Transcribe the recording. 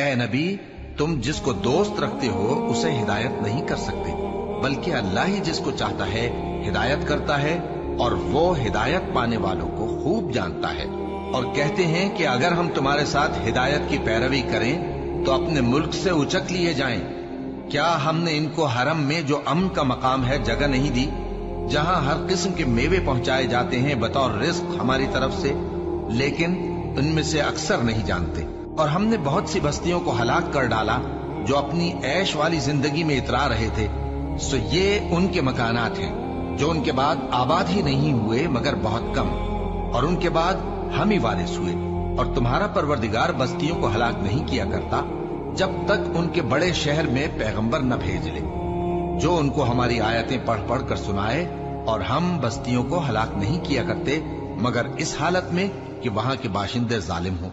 اے نبی تم جس کو دوست رکھتے ہو اسے ہدایت نہیں کر سکتے، بلکہ اللہ ہی جس کو چاہتا ہے ہدایت کرتا ہے، اور وہ ہدایت پانے والوں کو خوب جانتا ہے۔ اور کہتے ہیں کہ اگر ہم تمہارے ساتھ ہدایت کی پیروی کریں تو اپنے ملک سے اچک لیے جائیں۔ کیا ہم نے ان کو حرم میں جو امن کا مقام ہے جگہ نہیں دی، جہاں ہر قسم کے میوے پہنچائے جاتے ہیں بطور رزق ہماری طرف سے؟ لیکن ان میں سے اکثر نہیں جانتے۔ اور ہم نے بہت سی بستیوں کو ہلاک کر ڈالا جو اپنی عیش والی زندگی میں اترا رہے تھے، سو یہ ان کے مکانات ہیں جو ان کے بعد آباد ہی نہیں ہوئے مگر بہت کم، اور ان کے بعد ہم ہی وارث ہوئے۔ اور تمہارا پروردگار بستیوں کو ہلاک نہیں کیا کرتا جب تک ان کے بڑے شہر میں پیغمبر نہ بھیج لے جو ان کو ہماری آیتیں پڑھ پڑھ کر سنائے، اور ہم بستیوں کو ہلاک نہیں کیا کرتے مگر اس حالت میں کہ وہاں کے باشندے ظالم ہوں۔